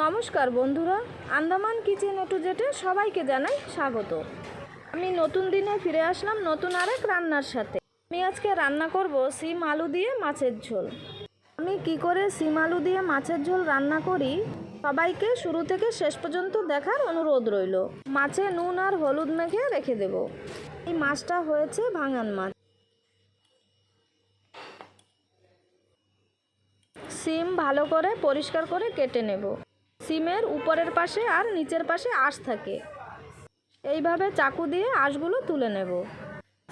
নমস্কার বন্ধুরা, Andaman kitchen two জেটে সবাইকে জানাই স্বাগত। আমি নতুন দিনে ফিরে আসলাম নতুন আরেক রান্নার সাথে। আমি আজকে রান্না করব সিম আলু দিয়ে মাছের ঝোল। আমি কি করে সিম আলু দিয়ে মাছের ঝোল রান্না করি সবাইকে শুরু থেকে শেষ পর্যন্ত দেখার অনুরোধ রইল। মাছে নুন আর হলুদ মেখে রেখে দেব। এই মাছটা হয়েছে ভাঙান মাছ। সিম ভালো করে পরিষ্কার করে কেটে নেব। সিমের উপরের পাশে আর নিচের পাশে আঁশ থাকে, এইভাবে চাকু দিয়ে আঁশগুলো তুলে নেব।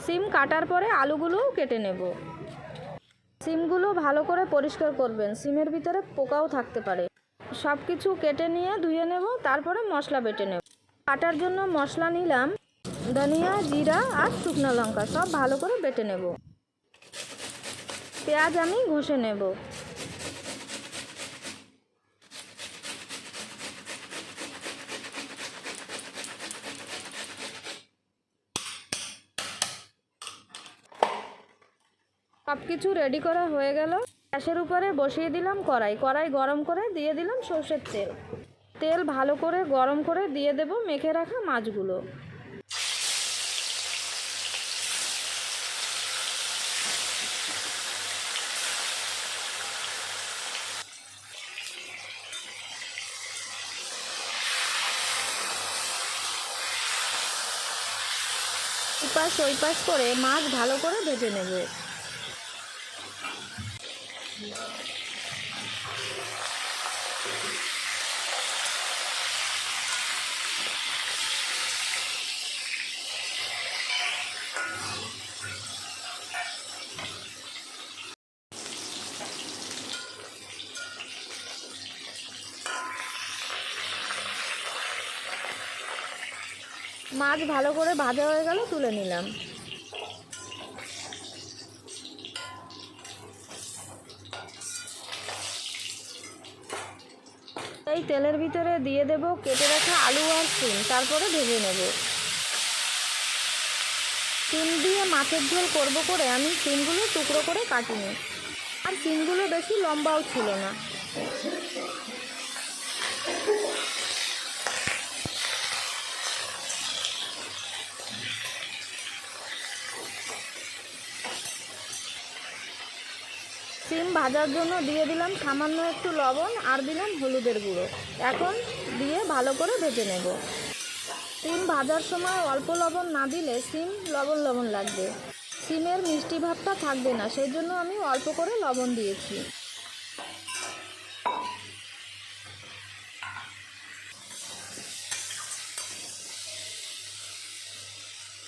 সিম কাটার পরে আলুগুলোও কেটে নেব। সিমগুলো ভালো করে পরিষ্কার করবেন, সিমের ভিতরে পোকাও থাকতে পারে। সব কিছু কেটে নিয়ে ধুয়ে নেব, তারপরে মশলা বেটে নেব। কাটার জন্য মশলা নিলাম ধনিয়া, জিরা আর শুকনো লঙ্কা, সব ভালো করে বেটে নেব। পেঁয়াজ আমি ঘষে নেব। সব কিছু রেডি করা হয়ে গেল। গ্যাসের উপরে বসিয়ে দিলাম কড়াই গরম করে দিয়ে দিলাম সর্ষের তেল। তেল ভালো করে গরম করে দিয়ে দেব মেখে রাখা মাছগুলো। এপাশ ওই পাশ করে মাছ ভালো করে ভেজে নেব। মাছ ভালো করে ভাজা হয়ে গেল, তুলে নিলাম। এই তেলের ভিতরে দিয়ে দেব কেটে রাখা আলু আর সিম, তারপরে ভেজে নেব। সিম দিয়ে মাছের ঝোল করব করে আমি সিমগুলো টুকরো করে কাটিনি, আর সিমগুলো বেশি লম্বাও ছিল না। সিম ভাজার জন্য দিয়ে দিলাম সামান্য একটু লবণ আর দিলাম হলুদের গুঁড়ো। এখন দিয়ে ভালো করে ভেজে নেব। সিম ভাজার সময় অল্প লবণ না দিলে সিম লবণ লবণ লাগবে, সিমের মিষ্টি ভাবটা থাকবে না, সেই জন্য আমি অল্প করে লবণ দিয়েছি।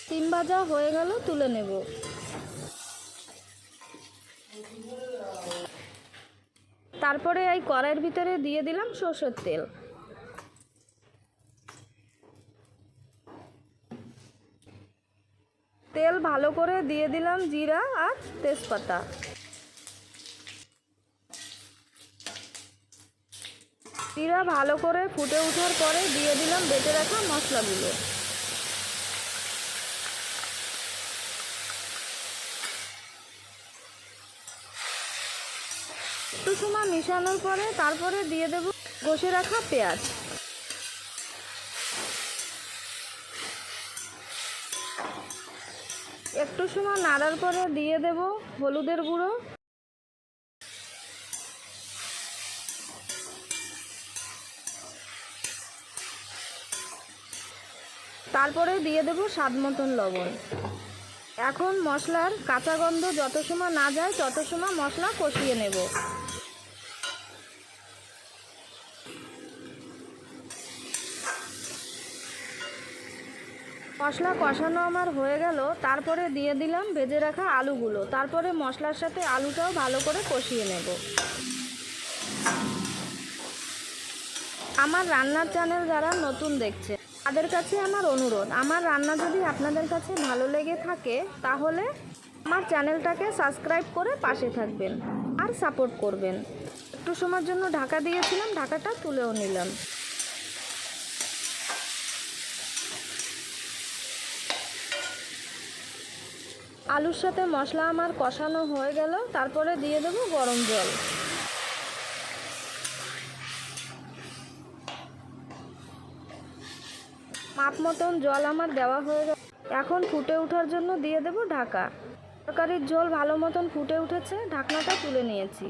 সিম ভাজা হয়ে গেল, তুলে নেব। তারপরে এই কড়াইয়ের ভিতরে দিয়ে দিলাম সরষের তেল। তেল ভালো করে দিয়ে দিলাম জিরা আর তেজপাতা। জিরা ভালো করে ফুটে ওঠার পরে দিয়ে দিলাম বেটে রাখা মশলাগুলো। একটু সময় মিশানোর পরে তারপরে দিয়ে দেব ঘষে রাখা পেঁয়াজ। একটু সময় নাড়ার পরে দিয়ে দেব হলুদের গুঁড়ো, তারপরে দিয়ে দেব স্বাদ মতন লবণ। এখন মশলার কাঁচা গন্ধ যত সময় না যায় তত সময় মশলা কষিয়ে নেব। মশলা কষানো আমার হয়ে গেল, তারপরে দিয়ে দিলাম ভেজে রাখা আলুগুলো, তারপরে মশলার সাথে আলুটাও ভালো করে কষিয়ে নেব। আমার রান্নার চ্যানেল যারা নতুন দেখছে তাদের কাছে আমার অনুরোধ, আমার রান্না যদি আপনাদের কাছে ভালো লেগে থাকে তাহলে আমার চ্যানেলটাকে সাবস্ক্রাইব করে পাশে থাকবেন আর সাপোর্ট করবেন। একটু সময়ের জন্য ঢাকা দিয়েছিলাম, ঢাকাটা তুলেও নিলাম। আলুর সাথে মশলা আমার কষানো হয়ে গেল, তারপরে দিয়ে দেবো গরম জল। মাপ মতন জল আমার দেওয়া হয়ে গেল। এখন ফুটে ওঠার জন্য দিয়ে দেব ঢাকা। তরকারির ঝোল ভালো মতন ফুটে উঠেছে, ঢাকনাটা তুলে নিয়েছি।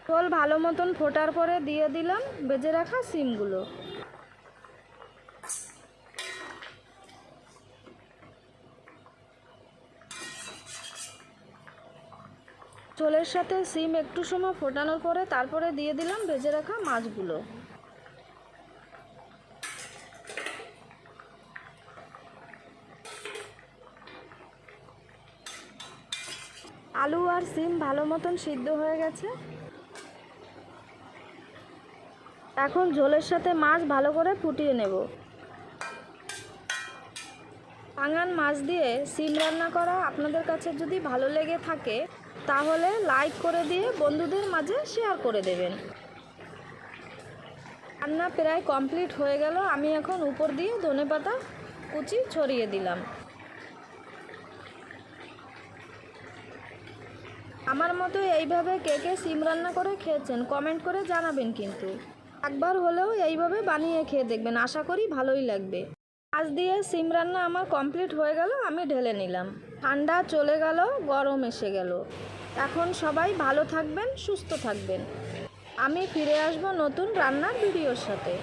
ঝোল ভালো মতন ফোটার পরে দিয়ে দিলাম ভেজে রাখা সিমগুলো। ঝোলের সাথে সিম একটু সময় ফোটানোর পরে তারপরে দিয়ে দিলাম ভেজে রাখা মাছগুলো। আলু আর সিম ভালো মতন সিদ্ধ হয়ে গেছে। এখন ঝোলের সাথে মাছ ভালো করে ফুটিয়ে নেব। ভাঙান মাছ দিয়ে সিম রান্না করা আপনাদের কাছে যদি ভালো লেগে থাকে তাহলে লাইক করে দিয়ে বন্ধুদের মাঝে শেয়ার করে দেবেন। রান্না প্রায় কমপ্লিট হয়ে গেল। আমি এখন উপর দিয়ে ধনেপাতা কুচি ছড়িয়ে দিলাম। আমার মতো এইভাবে কে কে সিম রান্না করে খেয়েছেন কমেন্ট করে জানাবেন, কিন্তু একবার হলেও এইভাবে বানিয়ে খেয়ে দেখবেন, আশা করি ভালোই লাগবে। মাছ দিয়ে সিম রান্না আমার কমপ্লিট হয়ে গেল, আমি ঢেলে নিলাম। ঠান্ডা চলে গেল, গরম এসে গেল। এখন সবাই ভালো থাকবেন, সুস্থ থাকবেন। আমি ফিরে আসবো নতুন রান্নার ভিডিওর সাথে।